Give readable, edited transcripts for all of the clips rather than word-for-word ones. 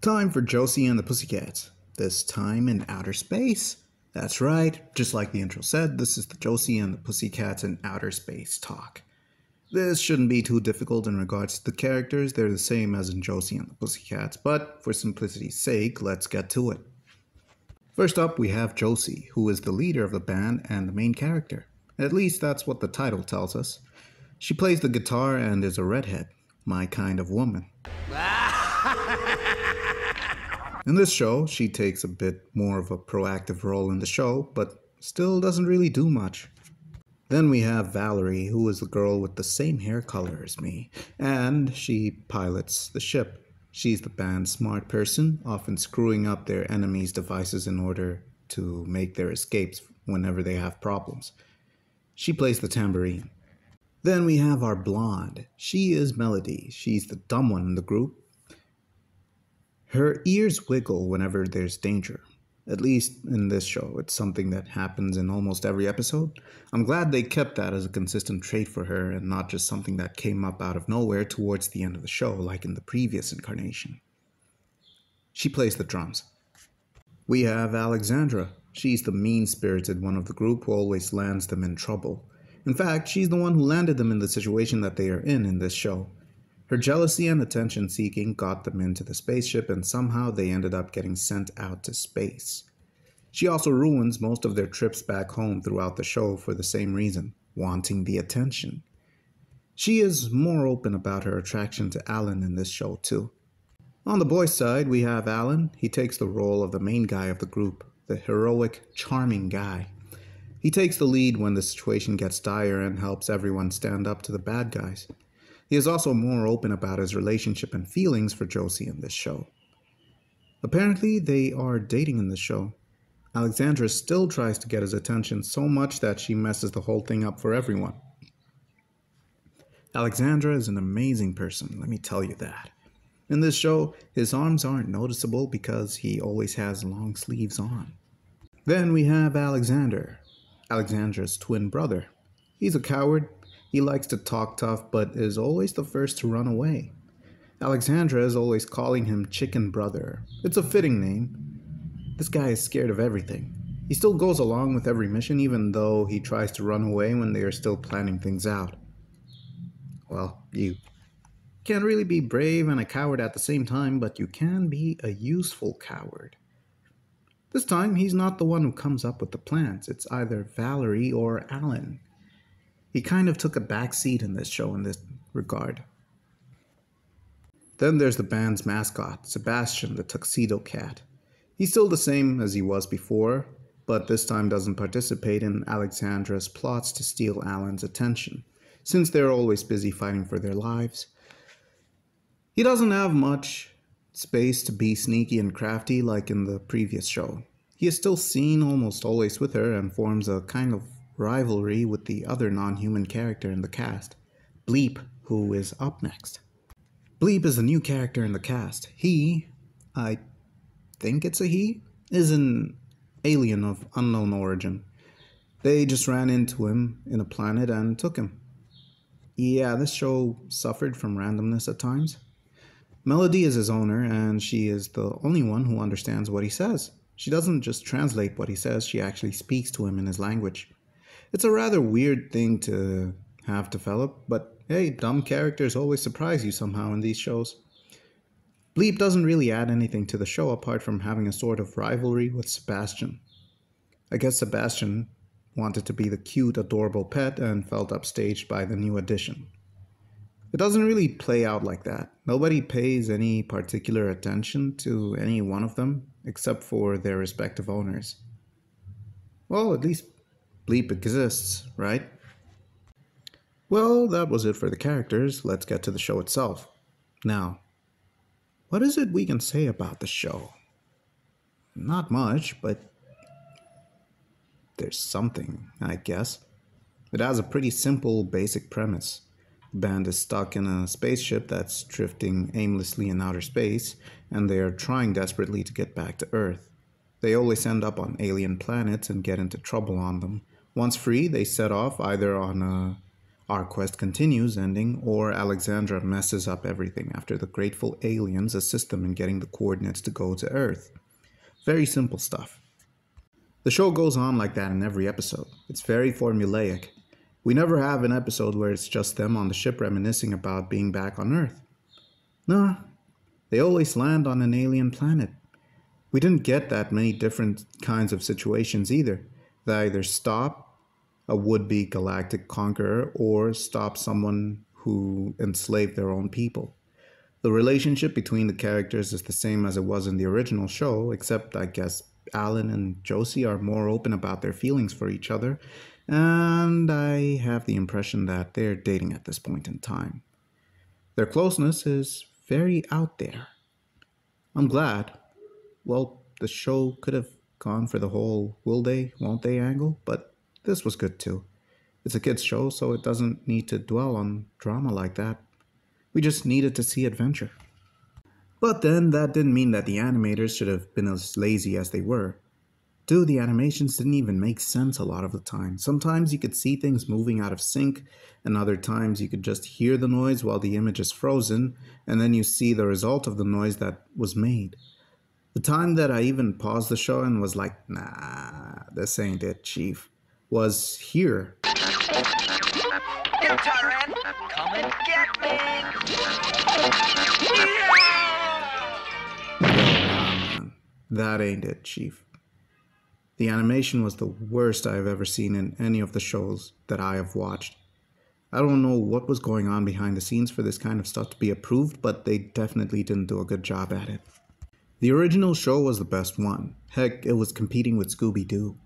Time for Josie and the Pussycats. This time in outer space. That's right, just like the intro said, this is the Josie and the Pussycats in outer space talk. This shouldn't be too difficult in regards to the characters, they're the same as in Josie and the Pussycats, but for simplicity's sake, let's get to it. First up, we have Josie, who is the leader of the band and the main character. At least that's what the title tells us. She plays the guitar and is a redhead, my kind of woman. In this show, she takes a bit more of a proactive role in the show, but still doesn't really do much. Then we have Valerie, who is the girl with the same hair color as me, and she pilots the ship. She's the band's smart person, often screwing up their enemies' devices in order to make their escapes whenever they have problems. She plays the tambourine. Then we have our blonde. She is Melody. She's the dumb one in the group. Her ears wiggle whenever there's danger. At least in this show, it's something that happens in almost every episode. I'm glad they kept that as a consistent trait for her and not just something that came up out of nowhere towards the end of the show like in the previous incarnation. She plays the drums. We have Alexandra. She's the mean-spirited one of the group who always lands them in trouble. In fact, she's the one who landed them in the situation that they are in this show. Her jealousy and attention-seeking got them into the spaceship, and somehow they ended up getting sent out to space. She also ruins most of their trips back home throughout the show for the same reason, wanting the attention. She is more open about her attraction to Alan in this show too. On the boys' side, we have Alan. He takes the role of the main guy of the group, the heroic, charming guy. He takes the lead when the situation gets dire and helps everyone stand up to the bad guys. He is also more open about his relationship and feelings for Josie in this show. Apparently, they are dating in this show. Alexandra still tries to get his attention so much that she messes the whole thing up for everyone. Alexandra is an amazing person, let me tell you that. In this show, his arms aren't noticeable because he always has long sleeves on. Then we have Alexander, Alexandra's twin brother. He's a coward. He likes to talk tough, but is always the first to run away. Alexandra is always calling him Chicken Brother. It's a fitting name. This guy is scared of everything. He still goes along with every mission, even though he tries to run away when they are still planning things out. Well, you can't really be brave and a coward at the same time, but you can be a useful coward. This time, he's not the one who comes up with the plans. It's either Valerie or Alan. He kind of took a back seat in this show in this regard. Then there's the band's mascot, Sebastian the Tuxedo Cat. He's still the same as he was before, but this time doesn't participate in Alexandra's plots to steal Alan's attention, since they're always busy fighting for their lives. He doesn't have much space to be sneaky and crafty like in the previous show. He is still seen almost always with her and forms a kind of rivalry with the other non-human character in the cast, Bleep, who is up next. Bleep is a new character in the cast. He, I think it's a he, is an alien of unknown origin. They just ran into him in a planet and took him. Yeah, this show suffered from randomness at times. Melody is his owner, and she is the only one who understands what he says. She doesn't just translate what he says, she actually speaks to him in his language. It's a rather weird thing to have develop, but hey, dumb characters always surprise you somehow in these shows. Bleep doesn't really add anything to the show apart from having a sort of rivalry with Sebastian. I guess Sebastian wanted to be the cute, adorable pet and felt upstaged by the new addition. It doesn't really play out like that. Nobody pays any particular attention to any one of them except for their respective owners. Well, at least Bleep exists, right? Well, that was it for the characters. Let's get to the show itself. Now, what is it we can say about the show? Not much, but there's something, I guess. It has a pretty simple, basic premise. The band is stuck in a spaceship that's drifting aimlessly in outer space, and they are trying desperately to get back to Earth. They always end up on alien planets and get into trouble on them. Once free, they set off either on a Our quest continues ending, or Alexandra messes up everything after the grateful aliens assist them in getting the coordinates to go to Earth. Very simple stuff. The show goes on like that in every episode. It's very formulaic. We never have an episode where it's just them on the ship reminiscing about being back on Earth. No, they always land on an alien planet. We didn't get that many different kinds of situations either. They either stop a would-be galactic conqueror or stop someone who enslaved their own people. The relationship between the characters is the same as it was in the original show, except I guess Alan and Josie are more open about their feelings for each other, and I have the impression that they're dating at this point in time. Their closeness is very out there. I'm glad. Well, the show could have gone for the whole will they, won't they angle, but this was good too. It's a kids' show, so it doesn't need to dwell on drama like that. We just needed to see adventure. But then that didn't mean that the animators should have been as lazy as they were. Dude, the animations didn't even make sense a lot of the time. Sometimes you could see things moving out of sync, and other times you could just hear the noise while the image is frozen, and then you see the result of the noise that was made. The time that I even paused the show and was like, nah, this ain't it, Chief, was here. Tyrant, come and get me! Man, that ain't it, Chief. The animation was the worst I have ever seen in any of the shows that I have watched. I don't know what was going on behind the scenes for this kind of stuff to be approved, but they definitely didn't do a good job at it. The original show was the best one. Heck, it was competing with Scooby-Doo.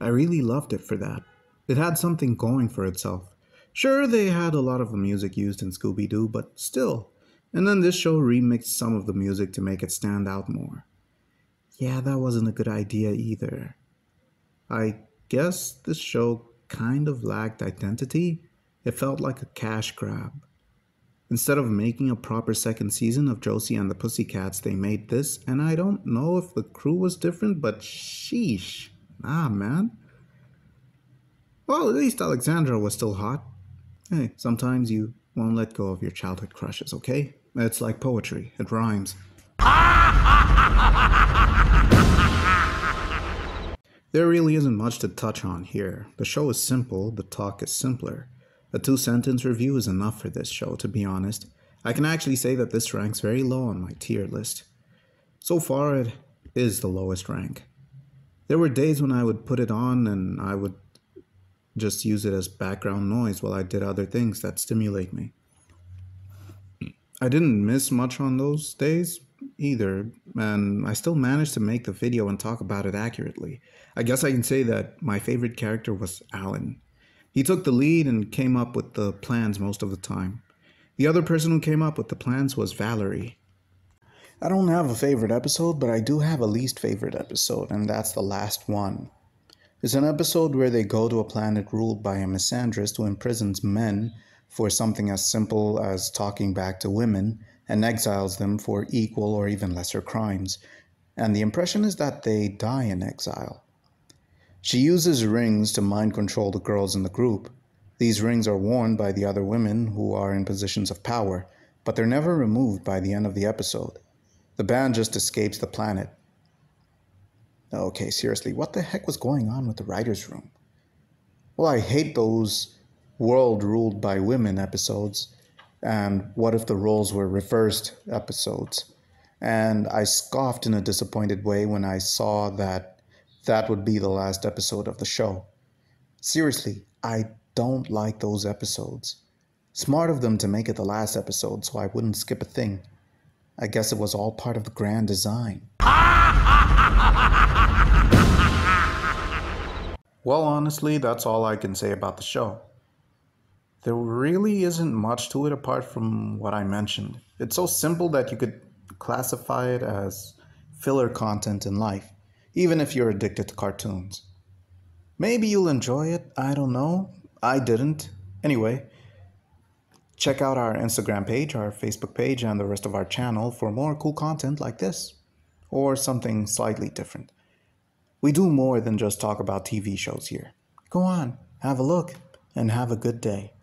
I really loved it for that. It had something going for itself. Sure, they had a lot of the music used in Scooby-Doo, but still. And then this show remixed some of the music to make it stand out more. Yeah, that wasn't a good idea either. I guess this show kind of lacked identity. It felt like a cash grab. Instead of making a proper second season of Josie and the Pussycats, they made this, and I don't know if the crew was different, but sheesh. Ah, man. Well, at least Alexandra was still hot. Hey, sometimes you won't let go of your childhood crushes, okay? It's like poetry. It rhymes. There really isn't much to touch on here. The show is simple, the talk is simpler. A 2-sentence review is enough for this show, to be honest. I can actually say that this ranks very low on my tier list. So far, it is the lowest rank. There were days when I would put it on and I would just use it as background noise while I did other things that stimulate me. I didn't miss much on those days either, and I still managed to make the video and talk about it accurately. I guess I can say that my favorite character was Alan. He took the lead and came up with the plans most of the time. The other person who came up with the plans was Valerie. I don't have a favorite episode, but I do have a least favorite episode, and that's the last one. It's an episode where they go to a planet ruled by a misandrist who imprisons men for something as simple as talking back to women and exiles them for equal or even lesser crimes. And the impression is that they die in exile. She uses rings to mind control the girls in the group. These rings are worn by the other women who are in positions of power, but they're never removed by the end of the episode. The band just escapes the planet. Okay, seriously, what the heck was going on with the writer's room? Well, I hate those world ruled by women episodes, and what if the roles were reversed episodes. And I scoffed in a disappointed way when I saw that would be the last episode of the show. Seriously, I don't like those episodes. Smart of them to make it the last episode so I wouldn't skip a thing. I guess it was all part of the grand design. Well, honestly, that's all I can say about the show. There really isn't much to it apart from what I mentioned. It's so simple that you could classify it as filler content in life, even if you're addicted to cartoons. Maybe you'll enjoy it, I don't know. I didn't. Anyway, check out our Instagram page, our Facebook page, and the rest of our channel for more cool content like this, or something slightly different. We do more than just talk about TV shows here. Go on, have a look, and have a good day.